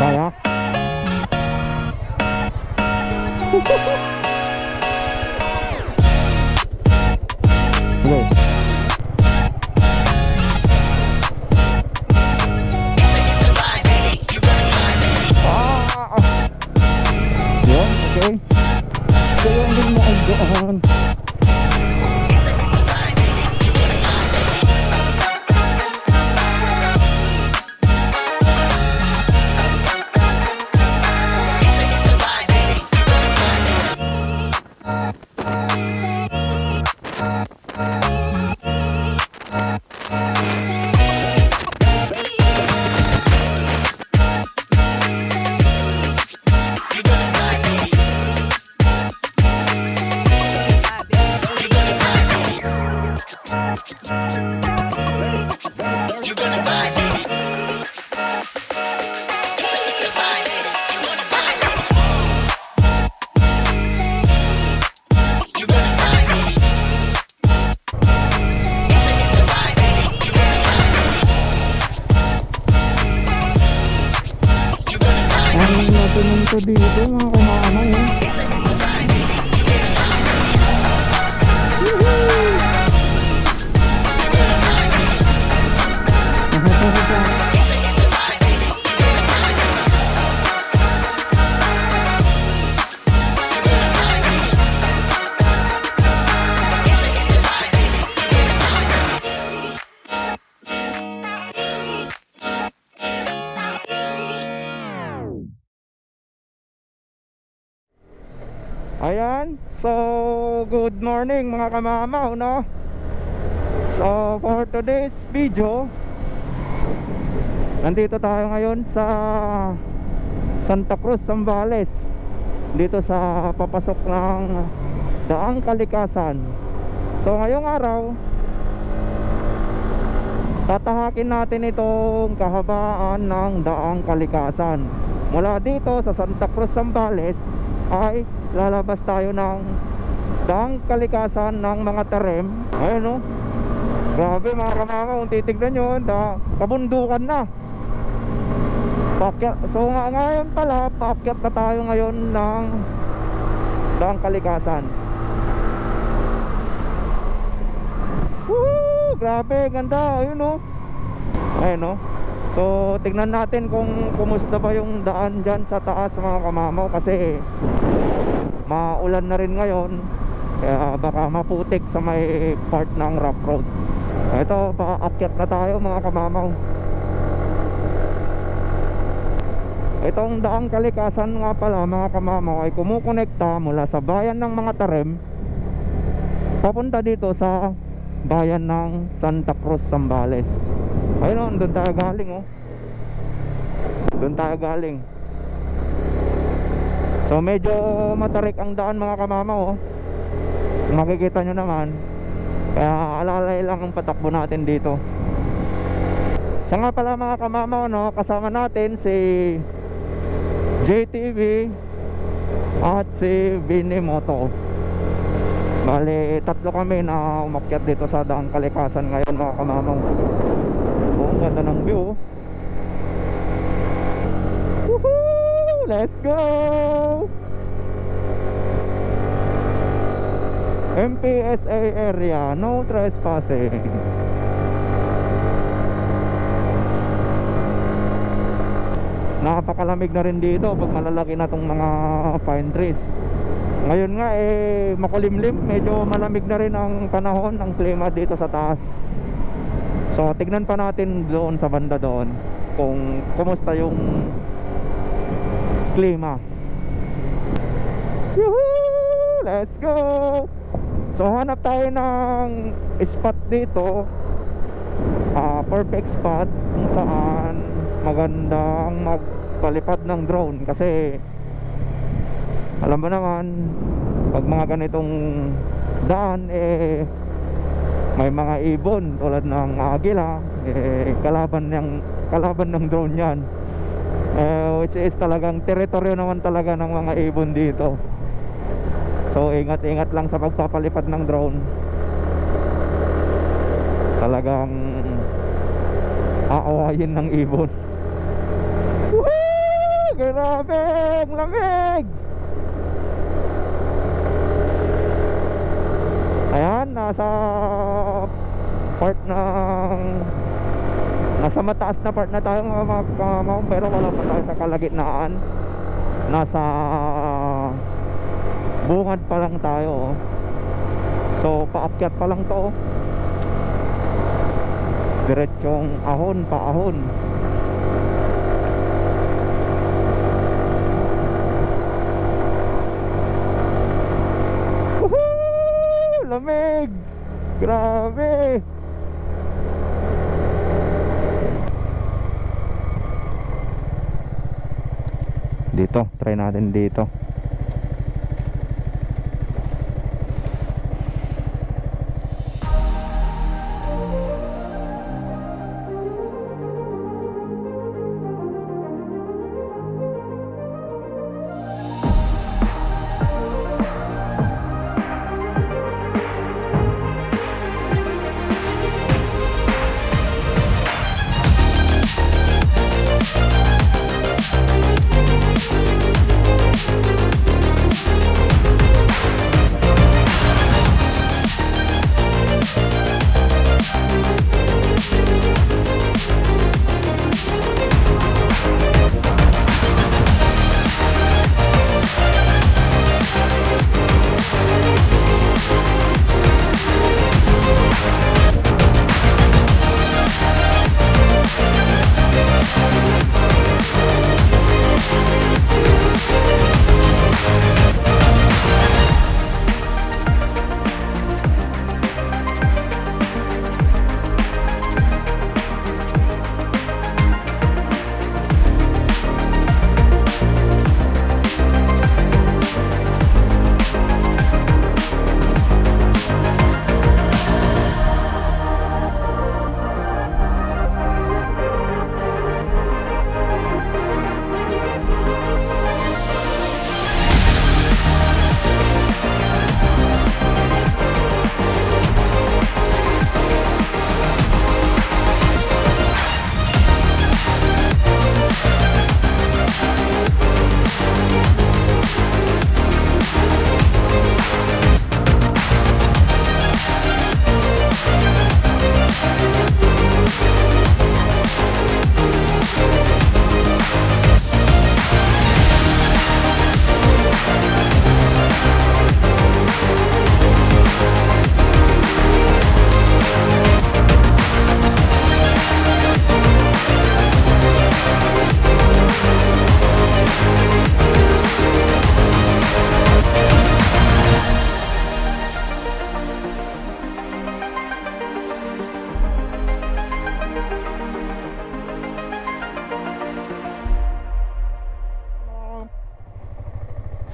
Kaya? Sige. Yun, okay. Kaya hindi mo ay doon. Ito dito mga kumama yun. Ayan, so good morning mga kamamaw, no? So for today's video, nandito tayo ngayon sa Santa Cruz, Zambales, dito sa papasok ng Daang Kalikasan. So ngayong araw, tatahakin natin itong kahabaan ng Daang Kalikasan. Mula dito sa Santa Cruz, Zambales ay lalabas tayo ng Daang Kalikasan ng mga Tarem. Ayun, no? Grabe mga kamama, kung titignan nyo, kabundukan na. So ngayon pala, paakyat na tayo ngayon ng Daang Kalikasan. Woo! Grabe, ganda. Ayun, no? Ayun, no? So tignan natin kung kumusta ba yung daan dyan sa taas mga kamamaw, kasi maulan na rin ngayon, kaya baka maputik sa may part ng rough road. Ito, paakyat na tayo mga kamamaw. Itong Daang Kalikasan nga pala mga kamamaw ay kumukonekta mula sa bayan ng mga Tarem papunta dito sa bayan ng Santa Cruz, Zambales. Ayun, doon tayo galing, oh. Doon tayo galing. So medyo matarik ang daan mga kamamaw, oh. Makikita nyo naman. Kaya alalay lang ang patakbo natin dito. Siya nga pala mga kamamaw, no, kasama natin si JTV at si Binimoto. Bali, tatlo kami na umakyat dito sa Daang Kalikasan ngayon mga kamamaw. Oh, ganda ng view. Woohoo! Let's go! MPSA area, no trespassing. Napakalamig na rin dito pag malalaki na tong mga pine trees. Ngayon nga makulimlim, medyo malamig na rin ang panahon, ang klima dito sa taas. So tignan pa natin doon sa banda doon kung kumusta yung klima. Yuhuu! Let's go! So hanap tayo ng spot dito, perfect spot kung saan magandang magpalipad ng drone. Kasi alam mo naman, pag mga ganitong daan may mga ibon tulad ng agila, kalaban ng drone yan, which is talagang teritoryo naman talaga ng mga ibon dito. So ingat-ingat lang sa pagpapalipad ng drone. Talagang aawayin ng ibon. Woohoo! Grabe, ang lamig. Ayan, nasa mataas na part na tayo mga kamamaw, pero wala pa tayo sa kalagitnaan. Nasa bungad pa lang tayo. So paakyat pa lang to. Diretsong ahon pa ahon. Woohoo! Lamig! Grabe! Dito, try natin dito.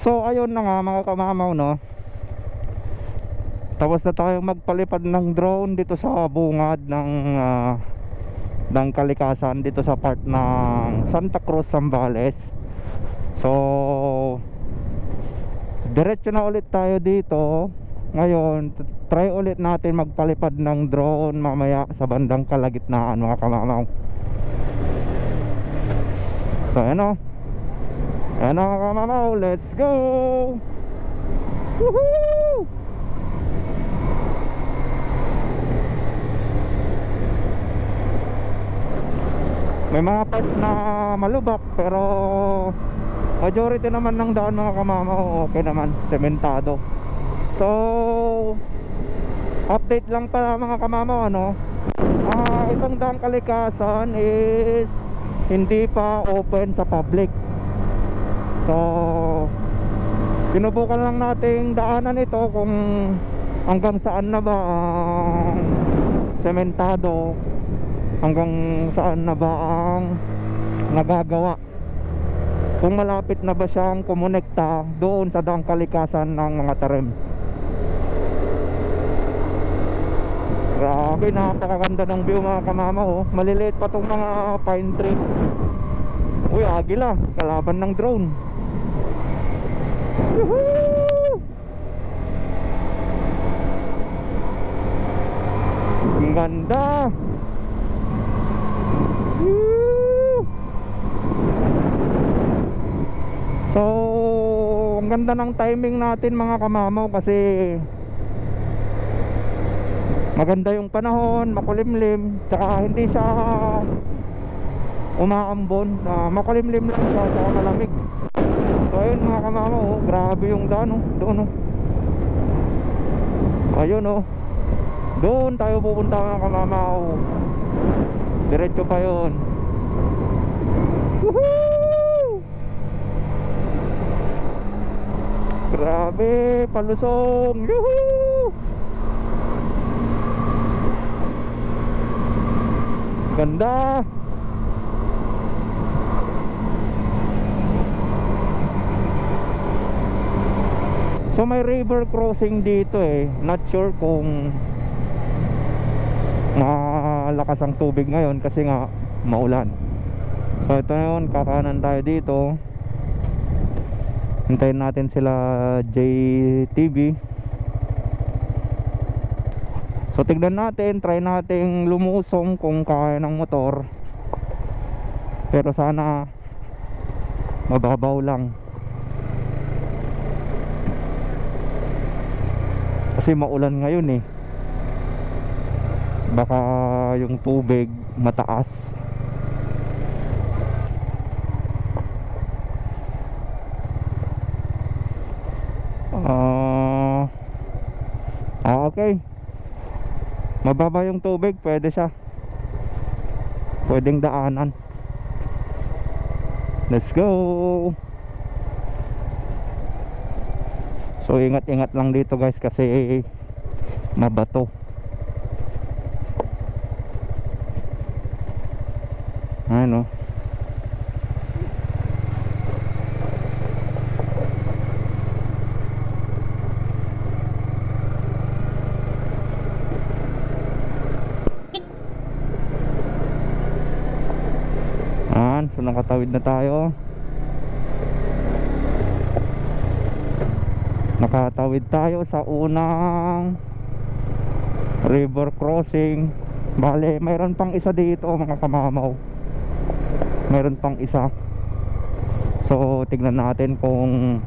So ayun na nga mga kamamaw, no. Tapos na tayong magpalipad ng drone dito sa bungad ng kalikasan dito sa part ng Santa Cruz, Zambales. So diretso na ulit tayo dito. Ngayon try ulit natin magpalipad ng drone mamaya sa bandang kalagitnaan mga kamamaw. So ayan o. Ayan mga kamamaw, let's go! Woohoo! May mga part na malubak pero majority naman ng daan mga kamamaw okay naman, sementado. So update lang pala mga kamamaw, ano, itong daang kalikasan is hindi pa open sa public. So sinubukan lang nating daanan ito kung hanggang saan na ba ang sementado, hanggang saan na ba ang nagagawa, kung malapit na ba siyang kumonekta doon sa daang kalikasan ng mga tarim. Grabe, napakaganda ng view mga kamama, oh. Maliliit pa tong mga pine tree. Uy, agila, kalaban ng drone. Woohoo! Ang ganda. Woo! ganda ng timing natin mga kamamaw, kasi maganda yung panahon, makulimlim, tsaka hindi siya umaambon, makulimlim lang siya, tsaka malamig. So ayun mga kamamaw, oh, grabe yung daan, oh, doon, oh. Ayun, oh, doon tayo pupunta mga kamamaw, diretso pa yun. Woohoo! Grabe, palusong. Yuhuu! Ganda. So may river crossing dito eh. Not sure kung malakas ang tubig ngayon kasi nga maulan. So ito na yun, kakanan tayo dito. Hintayin natin sila JTV. So tignan natin, try natin lumusong kung kaya ng motor. Pero sana mababaw lang, kasi maulan ngayon eh. Baka yung tubig mataas. Okay, mababa yung tubig, pwede siya, pwedeng daanan. Let's go. So ingat-ingat lang dito guys, kasi mabato. Ano, so nakatawid na tayo. Nakatawid tayo sa unang river crossing. Bale, mayroon pang isa dito mga kamamaw. Mayroon pang isa. So tignan natin kung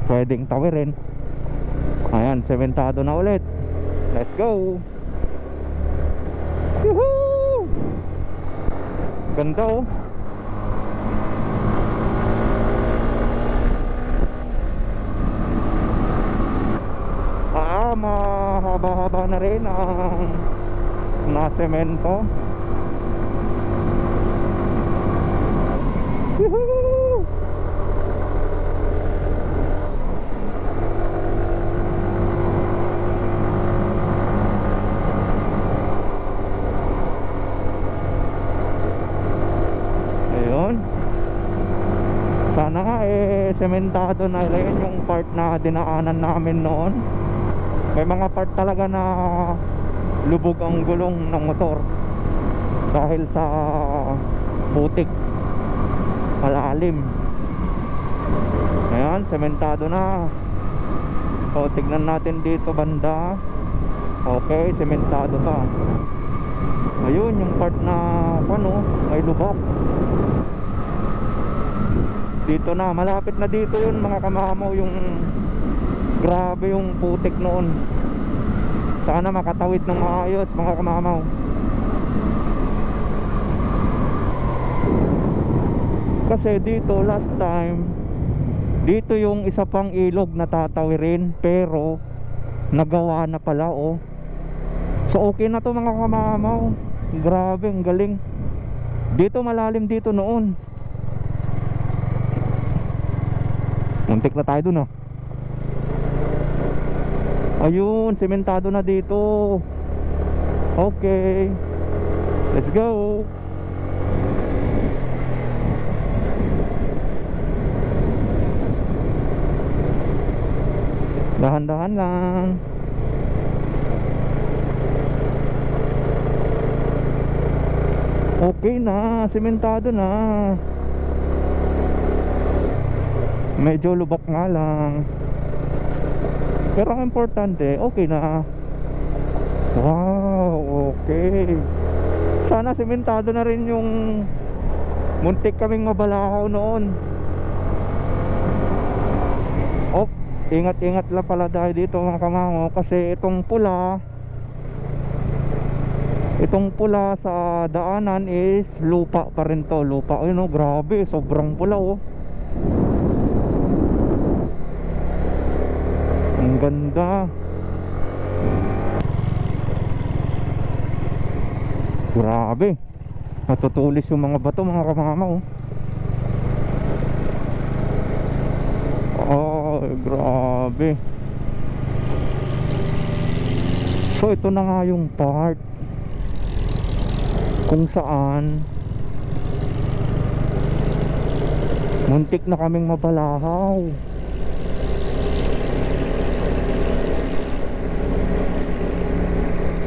pwedeng tawirin. Ayan, sementado na ulit. Let's go. Yuhuu! Ganda oh. Mahaba-haba na rin ang nasemento. Woohoo! Ayun, sana nga sementado na rin yung part na dinaanan namin noon. May mga part talaga na lubog ang gulong ng motor dahil sa putik, malalim. Ayan, sementado na. So tignan natin dito banda. Okay, sementado pa. Ayun yung part na ano, may lubog. Dito na, malapit na dito yun mga kamamaw. Yung grabe yung putik noon. Sana makatawid ng maayos mga kamamaw. Kasi dito last time, dito yung isa pang ilog na tatawirin, pero nagawa na pala oh. So okay na to mga kamamaw. Grabe, ang galing. Dito malalim dito noon. Muntik na tayo dun oh. Ayun, sementado na dito. Okay, let's go. Dahan-dahan lang. Okay na, sementado na. Medyo lubak nga lang, pero ang importante, okay na. Wow, okay. Sana sementado na rin yung muntik kaming mabalakaw noon. Oh, ingat-ingat lang pala tayo dito mga kamamo, kasi itong pula sa daanan is lupa pa rin to, lupa. Ayun oh, grabe, sobrang pula oh. Ang ganda. Grabe, matutulis yung mga bato mga kamama oh. Oh, grabe. So ito na nga yung part kung saan muntik na kaming mabalahaw.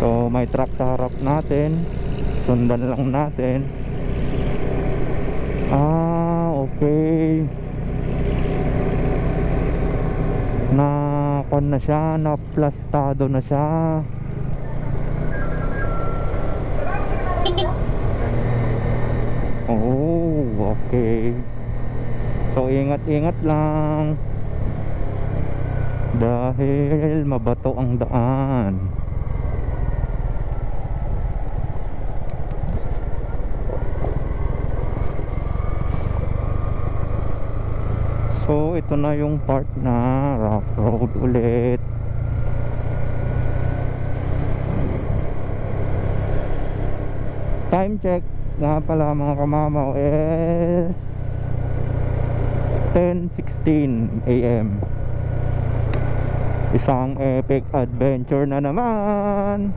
So may truck sa harap natin, sundan lang natin. Okay, na kon na siya, na plastado na siya. Oh, okay. So ingat-ingat lang dahil mabato ang daan. So ito na yung part na rough road ulit. Time check nga pala mga kamamaw is 10:16 AM. Isang epic adventure na naman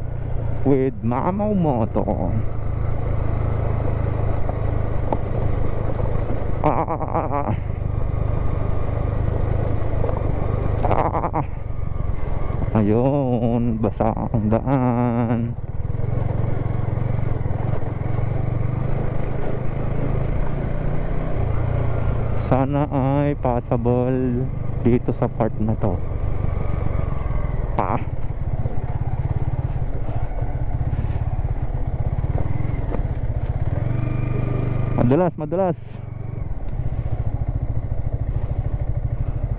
with Mamaw Moto. Ayun, basa ang daan. Sana ay passable dito sa part na to. Madulas.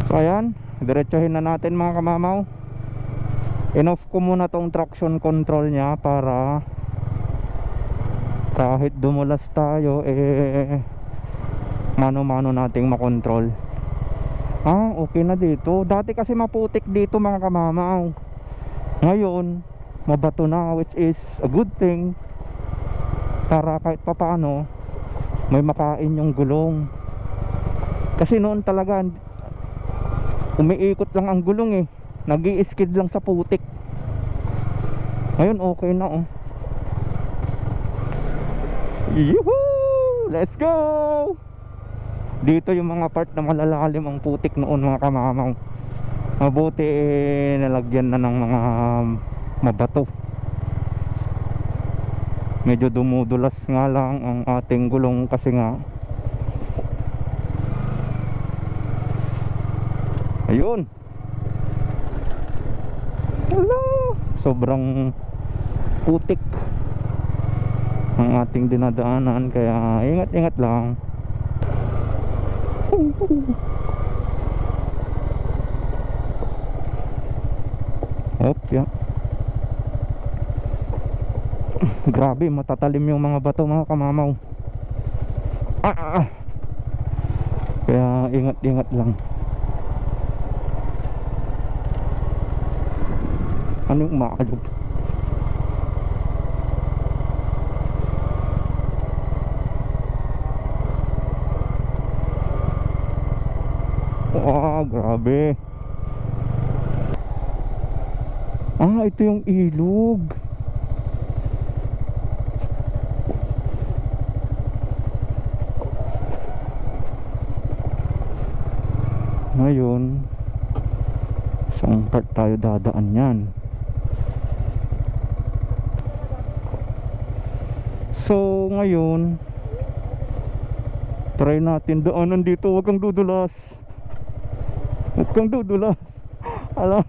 So ayan, diretsuhin na natin mga kamamaw. In-off ko muna tong traction control nya para kahit dumulas tayo mano-mano nating makontrol. Okay na dito. Dati kasi maputik dito mga kamamaw. Ngayon mabato na, which is a good thing, para kahit papaano may makain yung gulong. Kasi noon talaga umiikot lang ang gulong nag-i-skid lang sa putik. Ngayon okay na oh. Yuhuu! Let's go! Dito yung mga part na malalalim ang putik noon mga kamamaw. Mabuti nalagyan na ng mga mabato. Medyo dumudulas nga lang ang ating gulong kasi nga ayun, wala, sobrang putik ang ating dinadaanan, kaya ingat-ingat lang. Yeah. Grabe, matatalim yung mga bato mga kamamaw. Kaya ingat-ingat lang. Ano yung maalog? Grabe. Ito yung ilog. Ngayon saan part tayo dadaan yan? So ngayon try natin daanan dito. Huwag kang dudulas. Huwag kang dudulas. Alam,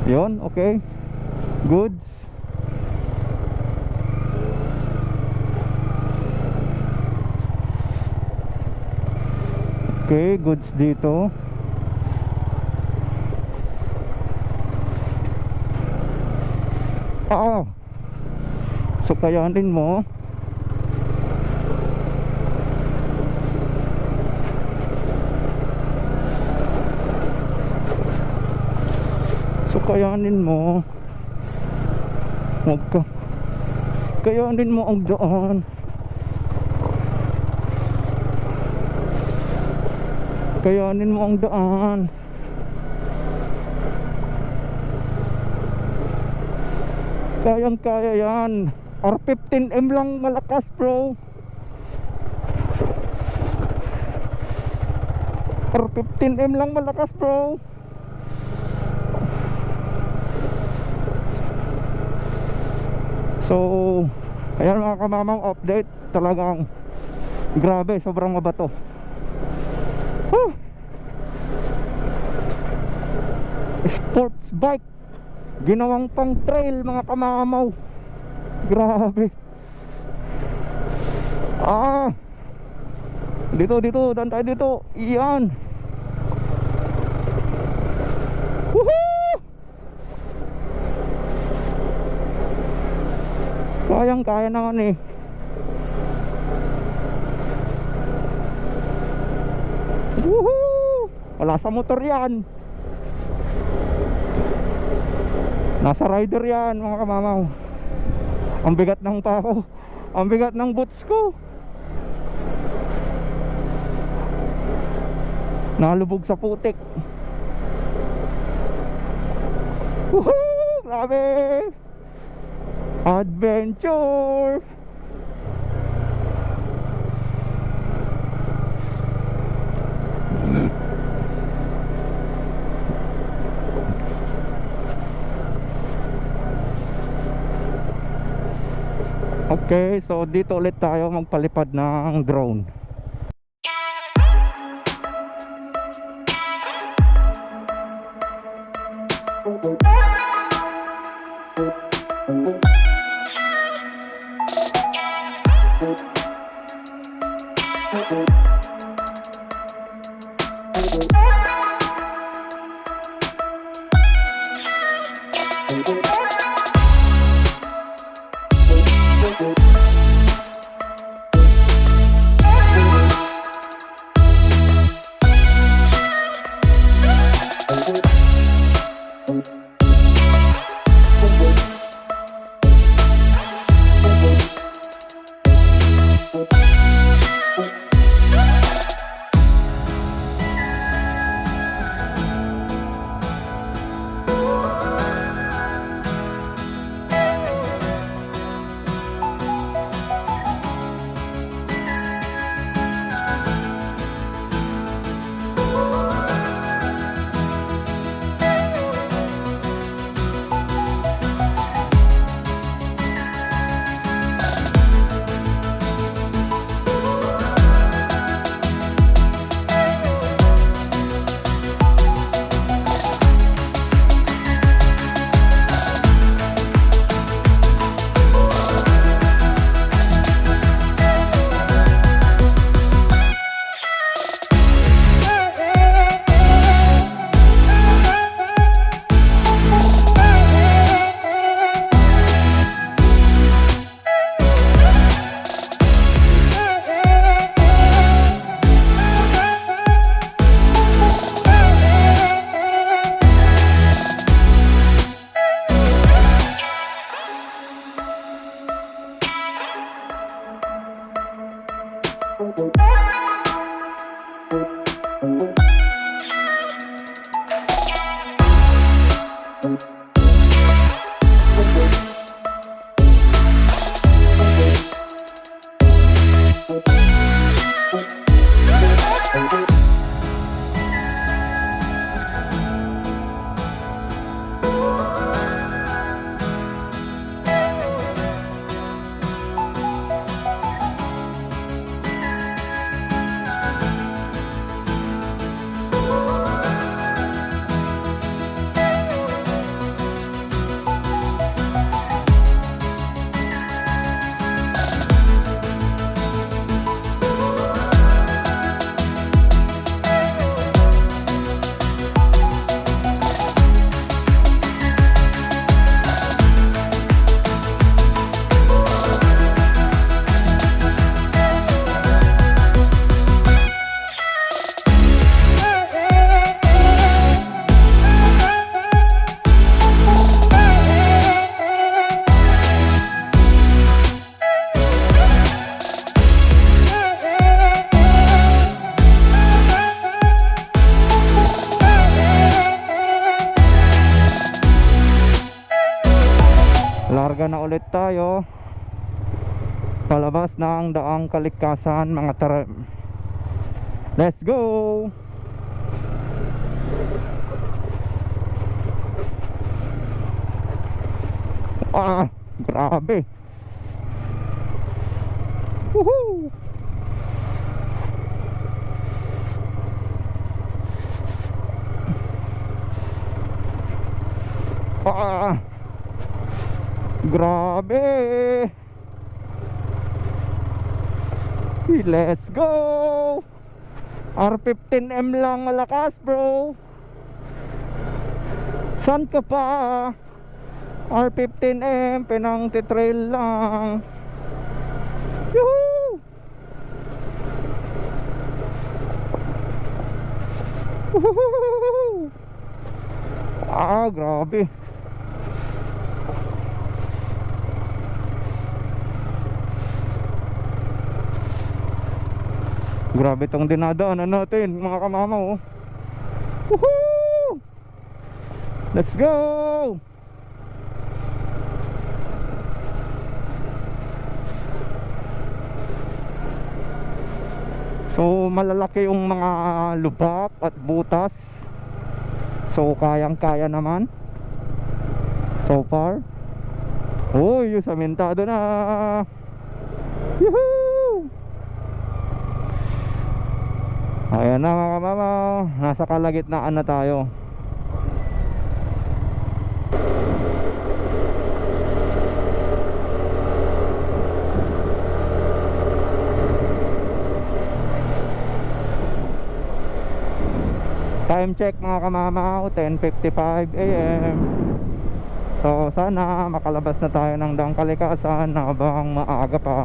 yun, okay. Goods. Okay, goods dito. So kayanin mo. So kayanin mo. Huwag ka. Kayanin mo ang daan. Kayanin mo ang daan. Kayang kaya yan. R15M lang malakas bro. R15M lang malakas bro. So ayan mga kamamang, update. Talagang grabe, sobrang mabato. Sports bike ginawang pang trail mga kamamaw. Grabe. Dito, dan tayo dito. Iyan. Woohoo! Kayang kaya naman eh. Woohoo! Wala sa motor yan. Nasa rider yan mga kamamaw. Ang bigat ng pako. Ang bigat ng boots ko. Nalubog sa putik. Woohoo! Grabe! Adventure! Okay, so dito ulit tayo magpalipad ng drone. Karga na ulit tayo palabas ng Daang Kalikasan mga tarem. Let's go! Ah, grabe. Woohoo! Ah, grabe. Let's go. R15M lang malakas bro. San ka pa? R15M pinang titrail lang. Yuhuu! Woohoo! Ah, grabe. Grabe tong dinadaanan natin mga kamamaw. Woohoo! Let's go! So malalaki yung mga lubak at butas. So kayang kaya naman so far. Uy, yung samentado na. Yuhuu! Ayan na mga kamamaw, nasa kalagitnaan na tayo. Time check mga kamamaw, 10:55 AM. So sana makalabas na tayo ng Daang Kalikasan habang maaga pa.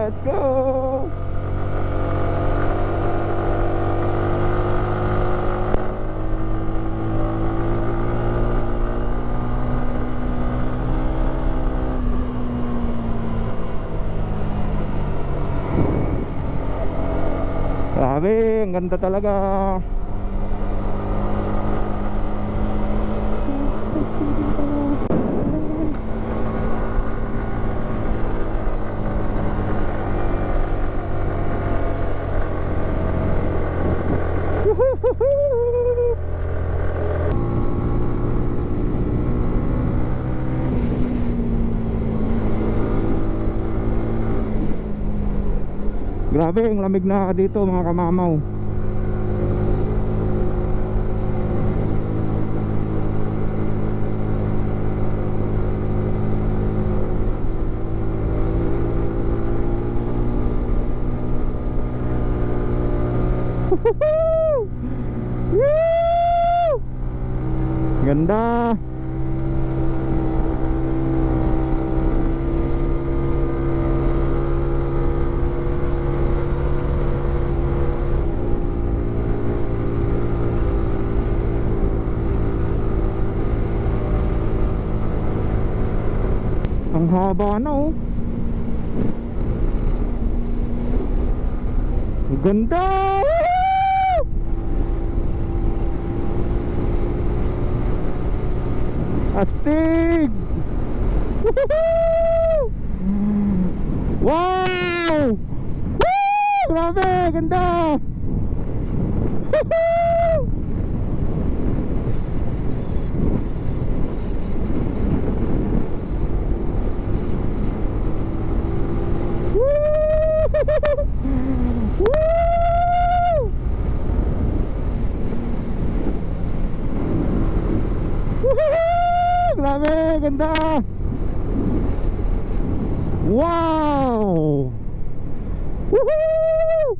Let's go! Grabe, ang ganda talaga. Grabe, ang lamig na dito mga kamamaw. Ganda. Ang haba na oh. Ganda. Astig. Wow. Woo! Grabe, ganda. Grabe, ganda. Wow. Woohoo!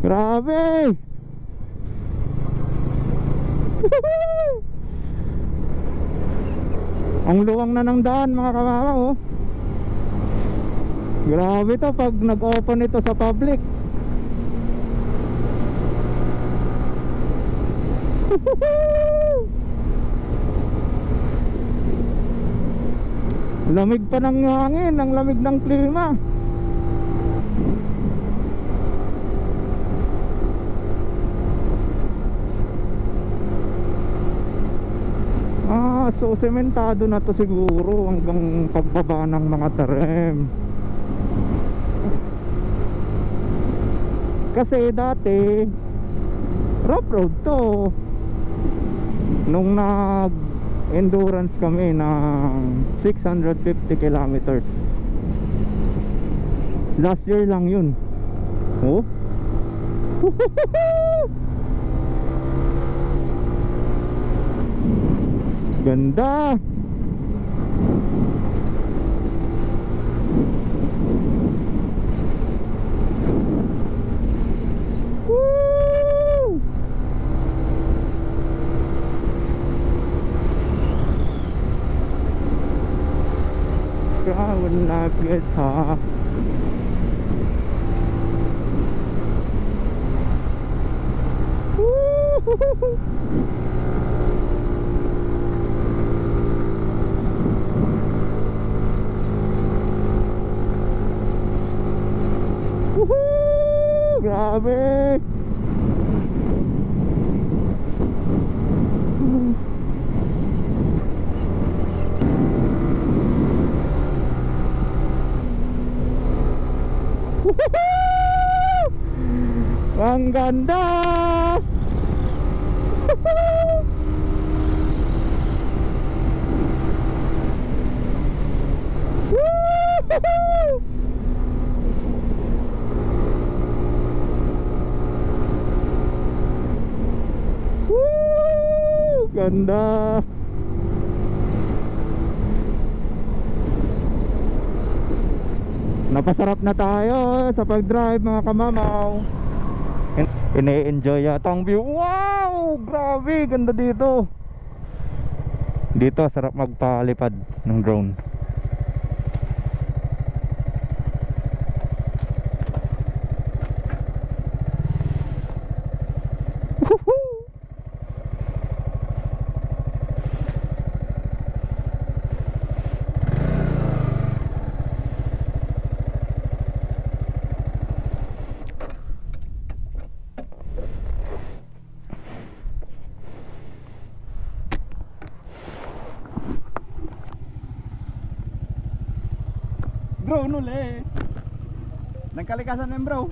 Grabe. Ang luwang na ng daan mga kamamaw oh. Grabe to pag nag-open ito sa public. Lamig pa ng hangin, ang lamig ng klima. So sementado na to siguro hanggang pagbaba ng mga terem. Kasi dati rough road to. Nung nag endurance kami ng 650 kilometers last year lang yun. Oh ganda. Woo! Ground like ha. Woohoo! Grabe! Woohoo! Ang ganda! Woohoo! Woo! Ganda. Napasarap na tayo sa pag-drive mga kamamaw. Ine-enjoy yata ang view. Wow! Grabe, ganda dito. Dito sarap magpalipad ng drone. Drone ulit. Nagkalikasan na yun, bro.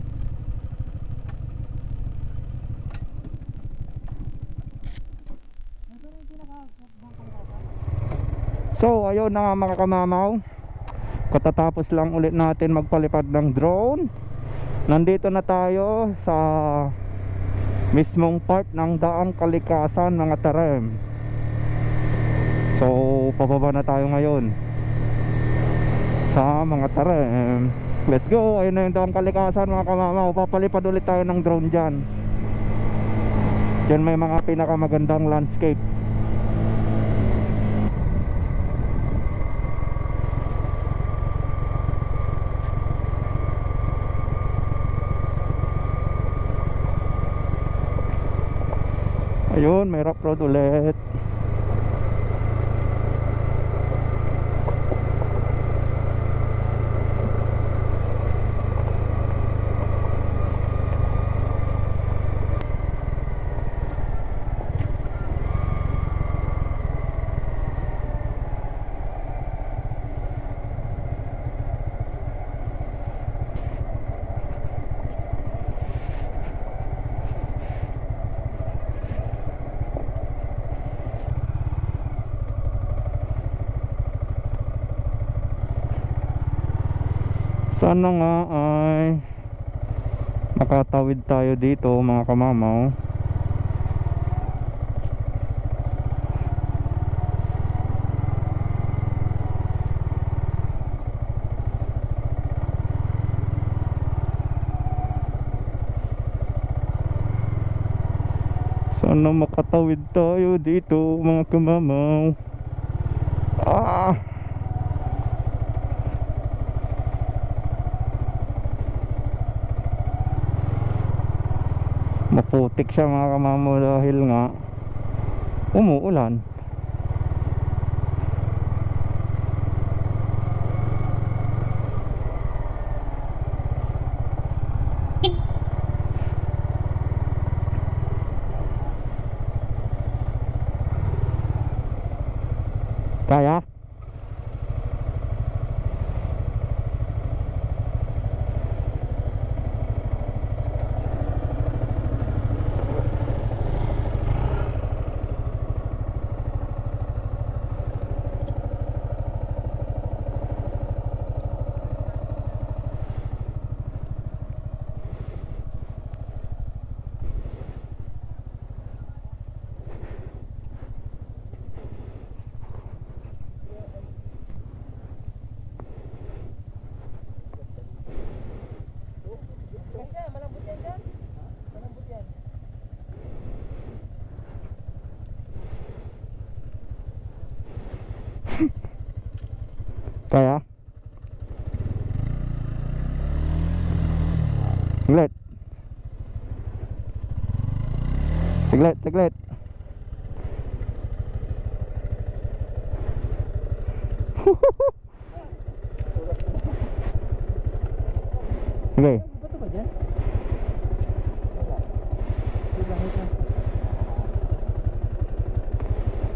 So ayun na nga mga kamamaw, katatapos lang ulit natin magpalipad ng drone. Nandito na tayo sa mismong part ng daang kalikasan mga terem. So pababa na tayo ngayon sa mga terem. Let's go. Ayun na yung daang kalikasan mga kamamaw. Papalipad ulit tayo ng drone dyan. Dyan may mga pinakamagandang landscape. Ayun, may rough road ulit. Sana nga ay makatawid tayo dito mga kamamaw. Sana makatawid tayo dito mga kamamaw. Maputik siya mga kamamo dahil nga umuulan. Siglit. Siglit, siglit. Okay. Bato ba dyan?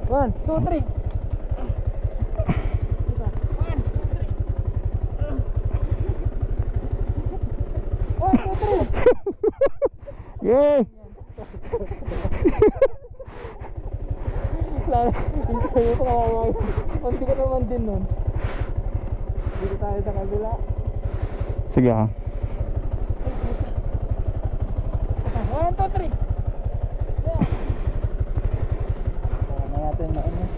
1, 2, 3. Yay! Hindi sa'yo pa kawawa. Kunti ka naman din nun. Dito tayo sa kabila. Sige ha. 1, 2, 3. Na natin na ano.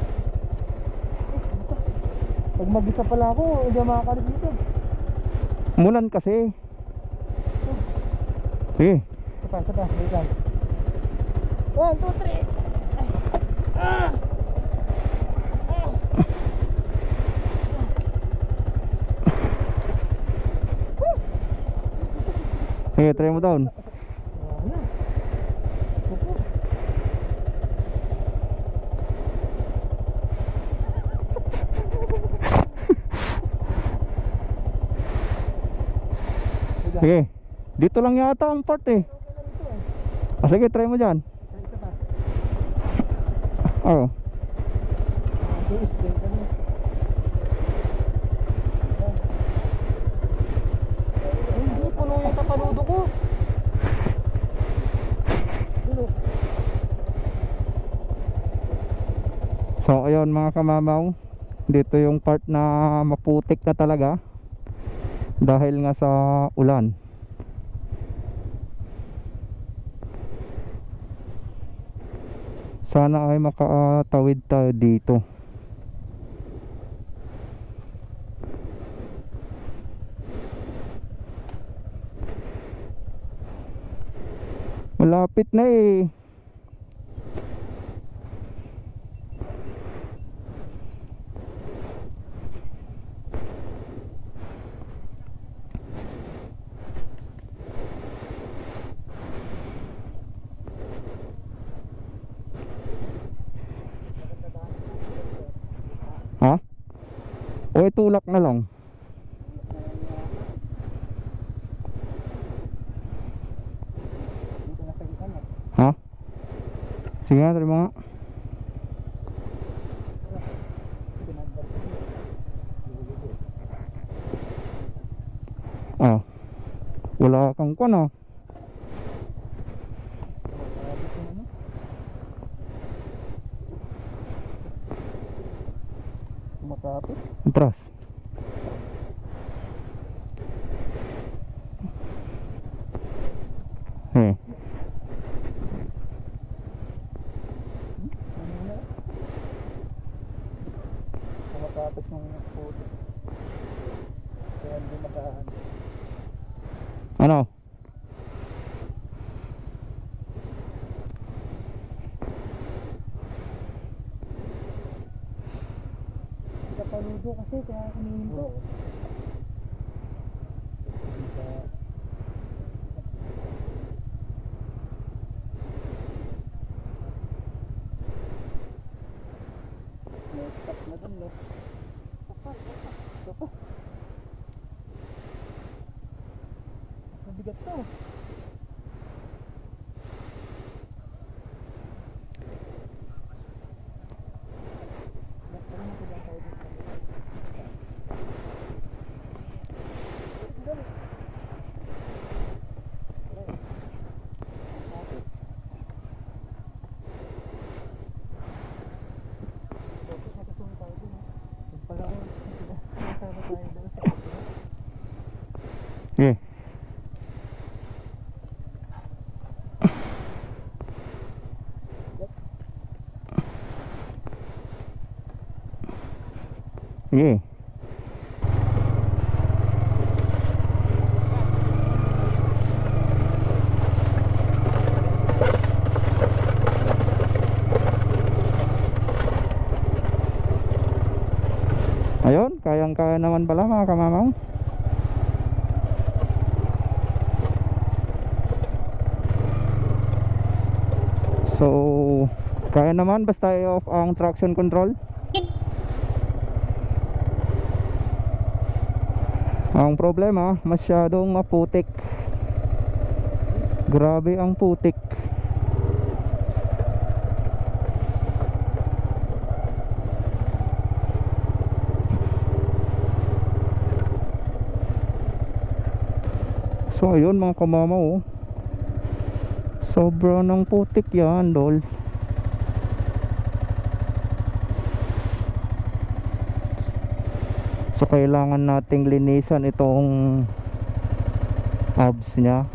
Pag mag-isa pala ako, hindi makakalit dito. Mulan kasi. Sige. Sapa, wait lang. 1, 2, 3. Sige, try mo down. Sige. Dito lang yata ang part eh. Ah, sige, try mo dyan. Oo. Hindi, puno yung tapaludo ko. So ayun mga kamamaw, dito yung part na maputik na talaga dahil nga sa ulan. Sana ay makatawid tayo dito. Malapit na eh. Ha? O itulak na lang. Ha? Sige nga, try mo nga. Ah, wala kang kwan ah. Matapos. Atras. Eh. Matapos ng puto. Kaya hindi makahan. Ano? Tapaludo kasi kaya kinihinto. May stop na dun eh. Stop. Mabigat to. Eh. Sige. Ayun, kayang-kaya naman pala mga kamamaw. Kaya naman basta i-off ang traction control. Ang problema, masyadong maputik. Grabe ang putik. So ayun mga kamamaw, sobra ng putik yan, lol. So kailangan nating linisan itong hubs nya.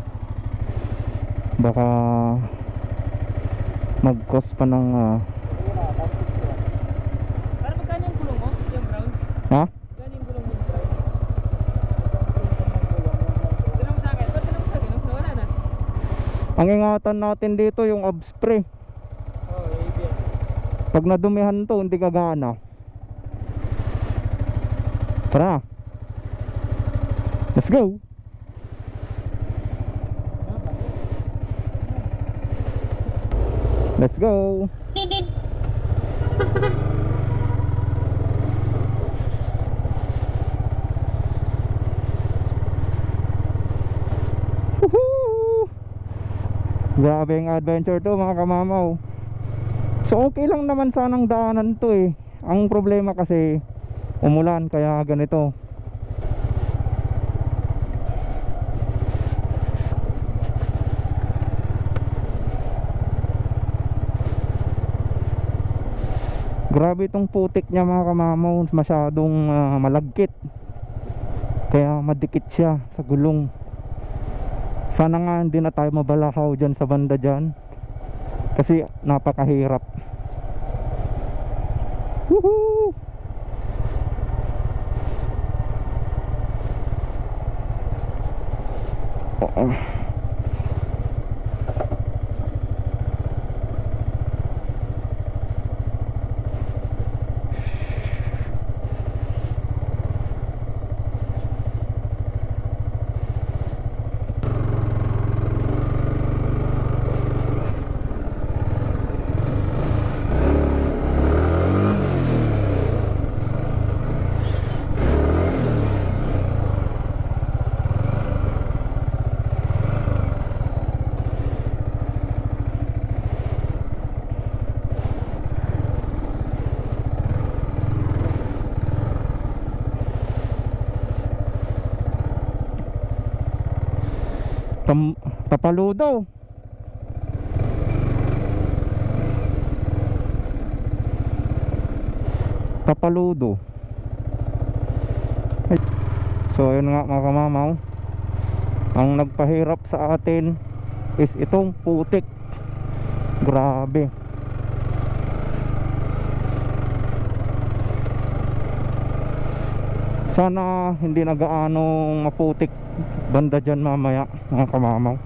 Baka mag-cause pa ng Para magkano yung gulong mo? Yung brown? ha? Gano'n yung gulong mo yung brown? Tinang mo sa akin? Ba't tinang mo sa akin? No? Nawala na. Ang ingatan natin dito yung hub spray. Oo, ABS. Pag nadumihan to, hindi gagana. Tara. Let's go. Let's go. Woohoo! Grabe ang adventure to mga kamamaw. So okay lang naman sanang daanan to eh. Ang problema kasi umulan kaya ganito. Grabe itong putik niya mga kamamaw. Masyadong malagkit. Kaya madikit siya sa gulong. Sana nga hindi na tayo mabalahaw dyan sa banda dyan. Kasi napakahirap. Woohoo! Oo. Tapalo daw. Tapaludo. So ayun nga mga kamamaw, ang nagpahirap sa atin is itong putik. Grabe. Sana hindi na gaano maputik banda dyan mamaya mga kamamaw.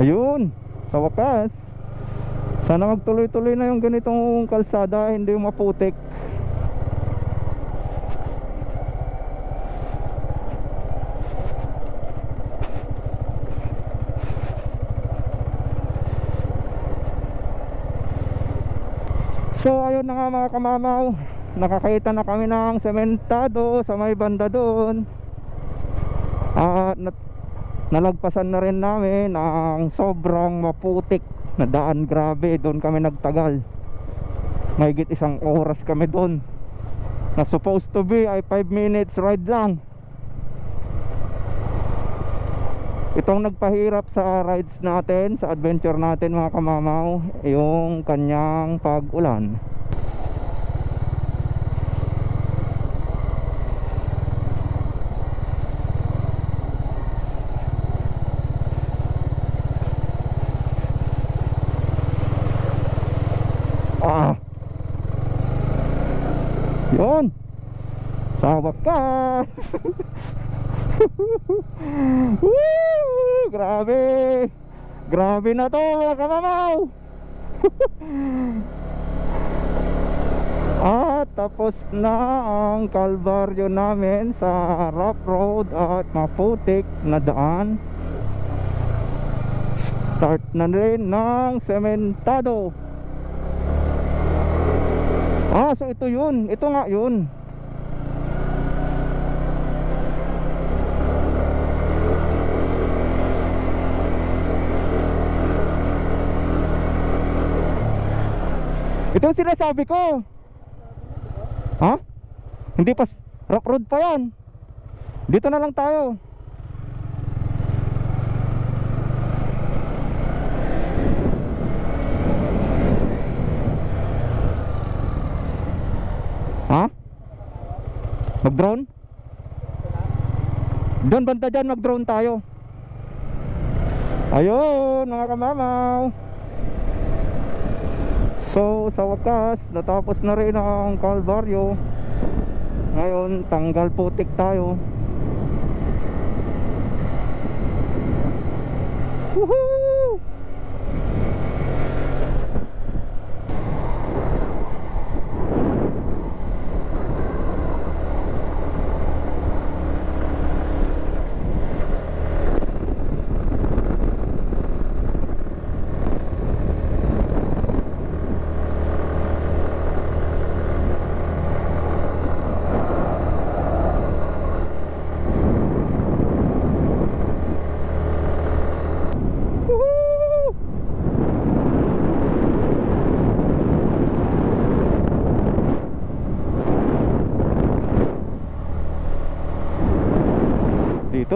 Ayun, sa wakas. Sana magtuloy-tuloy na yung ganitong kalsada, hindi yung maputik. So ayun na nga mga kamamaw, nakakita na kami ng sementado sa may banda doon. At nalagpasan na rin namin ang sobrang maputik na daan. Grabe, doon kami nagtagal. Mahigit 1 oras kami doon. Na supposed to be ay 5 minutes ride lang. Itong nagpahirap sa rides natin, sa adventure natin mga kamamaw, yung kanyang pag-ulan. Yun, sa wakas. Woo! Grabe. Grabe na to mga kamamaw. At tapos na ang kalbaryo namin sa rough road at maputik na daan. Start na rin ng sementado. So ito yun. Ito nga yun. Ito yung sinasabi ko. Ha? Hindi pa, rough road pa yan. Dito na lang tayo. Ha? Mag-drone? Doon banda dyan, mag-drone tayo. Ayun mga kamamaw. So sa wakas, natapos na rin ang kalbaryo. Ngayon tanggal putik tayo. Woohoo!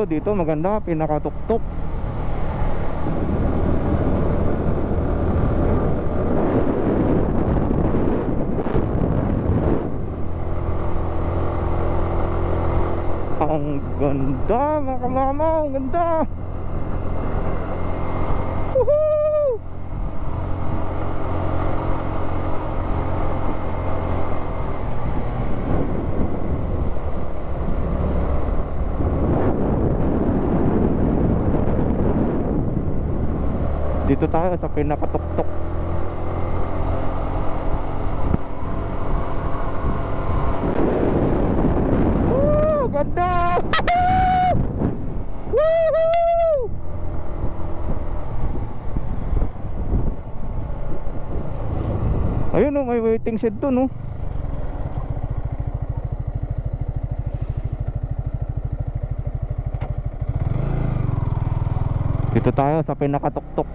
Dito maganda, pinakatuktok. Ang ganda mga kamamaw, ang ganda. Woohoo! Dito tayo sa pinakatuktok. Woo! Ganda! Woohoo! Ayun, may waiting shed doon, no? Dito tayo sa pinakatuktok.